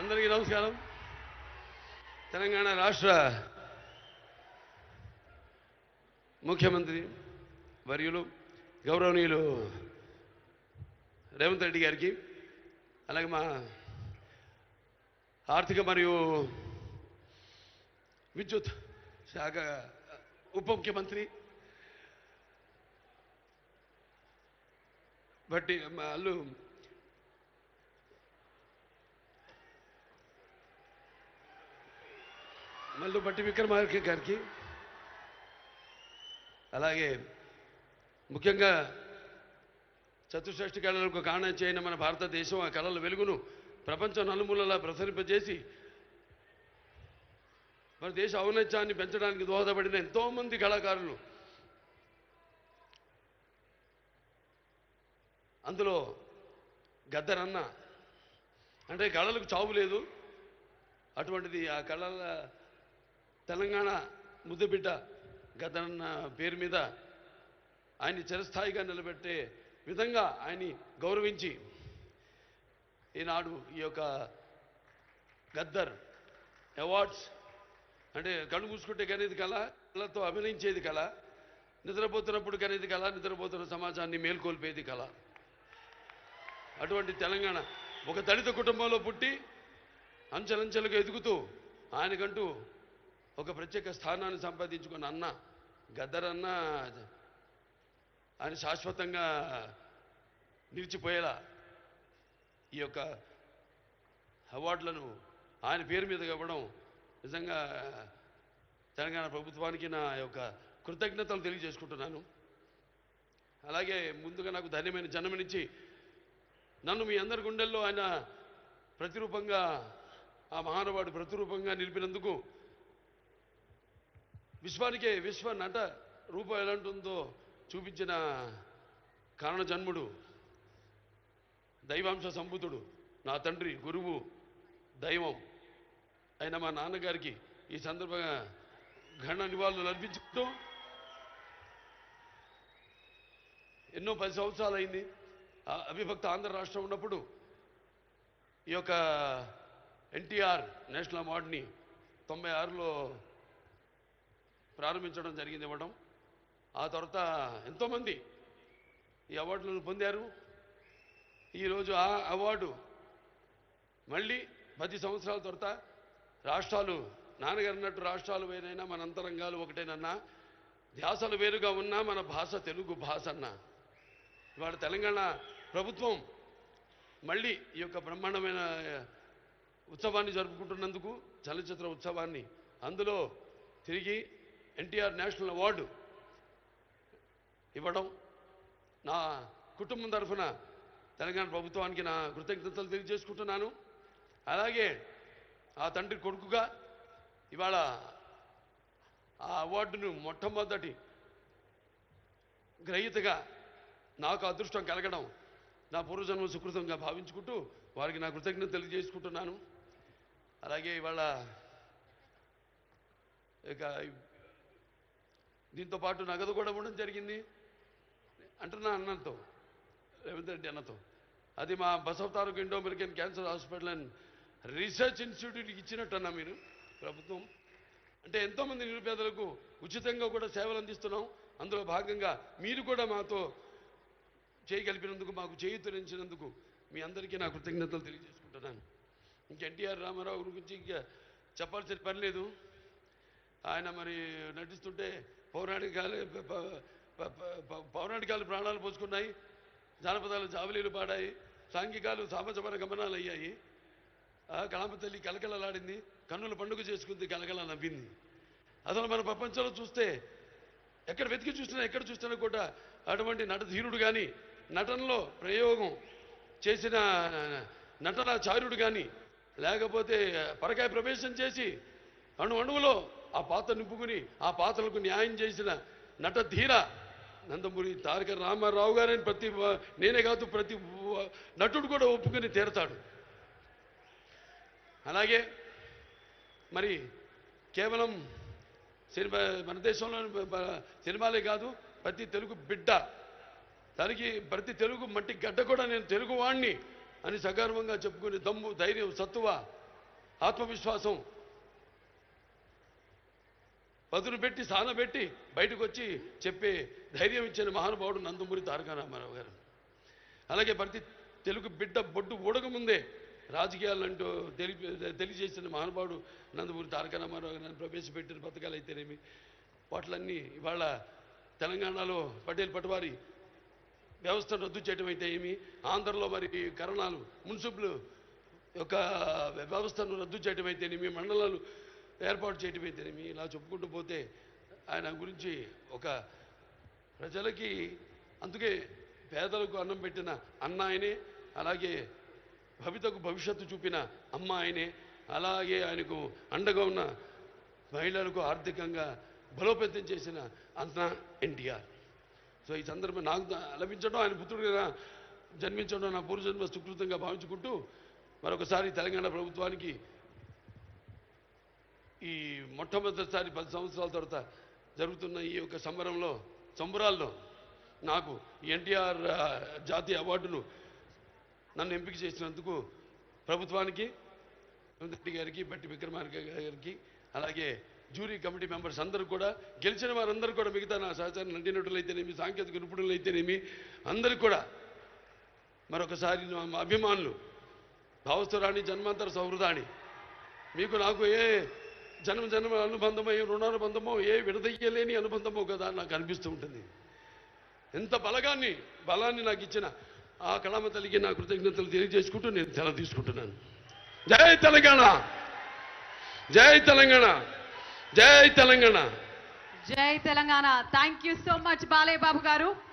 అందరికీ నమస్కారం. తెలంగాణ రాష్ట్ర ముఖ్యమంత్రి వర్యులు గౌరవనీయులు రేవంత్ రెడ్డి గారికి, అలాగే మా ఆర్థిక మరియు విద్యుత్ శాఖ ఉప ముఖ్యమంత్రి బట్టి వాళ్ళు మల్లు బట్టి విక్రమార్క గారికి, అలాగే ముఖ్యంగా చతుషష్ఠి కళలకు కారణం చేయని మన భారతదేశం ఆ కళల వెలుగును ప్రపంచం నలుమూలలా ప్రసరింపజేసి మన దేశ ఔన్నత్యాన్ని పెంచడానికి దోహదపడిన ఎంతోమంది కళాకారులు, అందులో గద్దరన్న అంటే కళలకు చావు లేదు. అటువంటిది ఆ కళల తెలంగాణ ముద్దుబిడ్డ గద్దరన్న పేరు మీద ఆయన్ని చిరస్థాయిగా నిలబెట్టే విధంగా ఆయన్ని గౌరవించి ఈనాడు ఈ యొక్క గద్దర్ అవార్డ్స్ అంటే కళ్ళు మూసుకుంటే కనేది కళ, కళతో అభినయించేది కళ, నిద్రపోతున్నప్పుడు కనేది కళ, నిద్రపోతున్న సమాజాన్ని మేల్కొల్పేది కళ. అటువంటి తెలంగాణ ఒక దళిత కుటుంబంలో పుట్టి అంచెలంచెలుగా ఎదుగుతూ ఆయనకంటూ ఒక ప్రత్యేక స్థానాన్ని సంపాదించుకున్న అన్న గద్దరన్న ఆయన శాశ్వతంగా నిలిచిపోయేలా ఈ యొక్క అవార్డులను ఆయన పేరు మీద ఇవ్వడం నిజంగా తెలంగాణ ప్రభుత్వానికి నా యొక్క కృతజ్ఞతలు తెలియజేసుకుంటున్నాను. అలాగే ముందుగా నాకు ధన్యమైన జన్మనిచ్చి నన్ను మీ అందరి గుండెల్లో ఆయన ప్రతిరూపంగా, ఆ మహానుభావుడు ప్రతిరూపంగా నిలిపినందుకు, విశ్వానికే విశ్వ నట రూపం ఎలాంటిందో చూపించిన కారణ జన్ముడు, దైవాంశ సంభూతుడు, నా తండ్రి, గురువు, దైవం అయిన మా నాన్నగారికి ఈ సందర్భంగా ఘన నివాళులు అర్పించుకుంటూ, ఎన్నో 10 సంవత్సరాలు అయింది అవిభక్త ఆంధ్ర రాష్ట్రం ఉన్నప్పుడు ఈ యొక్క ఎన్టీఆర్ నేషనల్ అవార్డుని 96లో ప్రారంభించడం జరిగింది, ఇవ్వడం. ఆ తర్వాత ఎంతోమంది ఈ అవార్డులను పొందారు. ఈరోజు ఆ అవార్డు మళ్ళీ 10 సంవత్సరాల తర్వాత రాష్ట్రాలు, నాన్నగారు అన్నట్టు రాష్ట్రాలు వేరైనా మన అంతరంగాలు ఒకటేనన్నా, ధ్యాసలు వేరుగా ఉన్నా మన భాష తెలుగు భాష అన్నా. ఇవాళ తెలంగాణ ప్రభుత్వం మళ్ళీ ఈ యొక్క బ్రహ్మాండమైన ఉత్సవాన్ని జరుపుకుంటున్నందుకు, చలనచిత్ర ఉత్సవాన్ని, అందులో తిరిగి ఎన్టీఆర్ నేషనల్ అవార్డు ఇవ్వడం నా కుటుంబం తరఫున తెలంగాణ ప్రభుత్వానికి నా కృతజ్ఞతలు తెలియజేసుకుంటున్నాను. అలాగే ఆ తండ్రి కొడుకుగా ఇవాళ ఆ అవార్డును మొట్టమొదటి గ్రహీతగా నాకు అదృష్టం కలగడం నా పూర్వజన్మ సుకృతంగా భావించుకుంటూ వారికి నా కృతజ్ఞత తెలియజేసుకుంటున్నాను. అలాగే ఇవాళ ఇక దీంతో పాటు నగదు కూడా ఇవ్వడం జరిగింది అంటున్నా అన్నతో, రేవంత్ రెడ్డి అన్నతో. అది మా Basavatharaka Indo American cancer hospital and research ఇన్స్టిట్యూట్కి ఇచ్చినట్టన్నా మీరు ప్రభుత్వం. అంటే ఎంతోమంది నిరుపేదలకు ఉచితంగా కూడా సేవలు అందిస్తున్నాం. అందులో భాగంగా మీరు కూడా మాతో చేయగలిపినందుకు, మాకు చేయూతనిచ్చినందుకు మీ అందరికీ నా కృతజ్ఞతలు తెలియజేసుకుంటున్నాను. ఇంక ఎన్టీఆర్ రామారావు గురించి ఇంకా చెప్పాల్సిన పని లేదు. ఆయన మరి నటిస్తుంటే పౌరాణికాలు ప్రాణాలు పోసుకున్నాయి, జానపదాలు జావలీలు పాడాయి, సాంఘికాలు సామాజపర గమనాలు అయ్యాయి. కళామ తల్లి కలకలలాడింది, కన్నుల పండుగ చేసుకుంది, కలకల నవ్వింది. అసలు మన ప్రపంచంలో చూస్తే ఎక్కడ వెతికి చూసినా, ఎక్కడ చూసినా కూడా అటువంటి నటధీరుడు కానీ, నటనలో ప్రయోగం చేసిన నటనాచార్యుడు కానీ, లేకపోతే పరకాయ ప్రవేశం చేసి అణువులో ఆ పాత్ర నింపుకుని ఆ పాత్రలకు న్యాయం చేసిన నటధీర నందమూరి తారక రామారావు గారని నేనే కాదు ప్రతి నటుడు కూడా ఒప్పుకొని తీరతాడు. అలాగే మరి కేవలం సినిమా, మన దేశంలో సినిమాలే కాదు, ప్రతి తెలుగు బిడ్డ, దానికి ప్రతి తెలుగు మట్టి గడ్డ కూడా నేను తెలుగువాణ్ణి అని సగర్వంగా చెప్పుకునే దమ్ము, ధైర్యం, సత్తువ ఆత్మవిశ్వాసం పదును పెట్టి సానబెట్టి బయటకు వచ్చి చెప్పే ధైర్యం ఇచ్చిన మహానుభావుడు నందమూరి తారక రామారావు గారు. అలాగే ప్రతి తెలుగు బిడ్డ బొడ్డు ఊడకముందే రాజకీయాలంటూ తెలియజేసిన మహానుభావుడు నందమూరి తారక రామారావు గారు ప్రవేశపెట్టిన పథకాలు అయితేనేమి వాటిలన్నీ ఇవాళ తెలంగాణలో పటేల్ పటవారి వ్యవస్థను రద్దు చేయడం అయితే ఏమి, ఆంధ్రలో మరి కరణాలు మున్సిపల్ యొక్క వ్యవస్థను రద్దు చేయడం అయితేనేమి, మండలాలు ఏర్పాటు చేయడం అయితేనేమి, ఇలా చెప్పుకుంటూ పోతే ఆయన గురించి ఒక ప్రజలకి అందుకే పేదలకు అన్నం పెట్టిన అన్న ఆయనే, అలాగే భవితకు భవిష్యత్తు చూపిన అమ్మ ఆయనే, అలాగే ఆయనకు అండగా ఉన్న మహిళలకు ఆర్థికంగా బలోపేతం చేసిన అన్న ఎన్టీఆర్. సో ఈ సందర్భం నాకు లభించడం, ఆయన పుత్రుడిగా జన్మించడం నా పూర్వజన్మ సుకృతంగా భావించుకుంటూ మరొకసారి తెలంగాణ ప్రభుత్వానికి ఈ మొట్టమొదటిసారి 10 సంవత్సరాల తర్వాత జరుగుతున్న ఈ యొక్క సంబరాల్లో నాకు ఎన్టీఆర్ జాతీయ అవార్డును నన్ను ఎంపిక చేసినందుకు ప్రభుత్వానికి, రెడ్డి గారికి, బట్టి విక్రమార్క గారికి, అలాగే జ్యూరీ కమిటీ మెంబర్స్ అందరూ కూడా, గెలిచిన వారందరూ కూడా, మిగతా నా సహచార నటీనటులు అయితేనేమి, సాంకేతిక నిపుణులు అయితేనేమి అందరికీ కూడా మరొకసారి మా అభిమానులు, భావస్థురాణి జన్మాంతర సౌహృదాన్ని, మీకు నాకు ఏ జన్మ అనుబంధమో, ఏ రుణానుబంధమో, ఏ విడదయ్యలేని అనుబంధమో కదా నాకు అనిపిస్తూ ఉంటుంది. ఎంత బలాన్ని నాకు ఇచ్చిన ఆ కళామ తల్లికి నా కృతజ్ఞతలు తెలియజేసుకుంటూ నేను సెలవు తీసుకుంటున్నాను. జై Telangana, Jai Telangana, Jai Telangana, Jai Telangana. Thank you so much Balayya Babu గారు.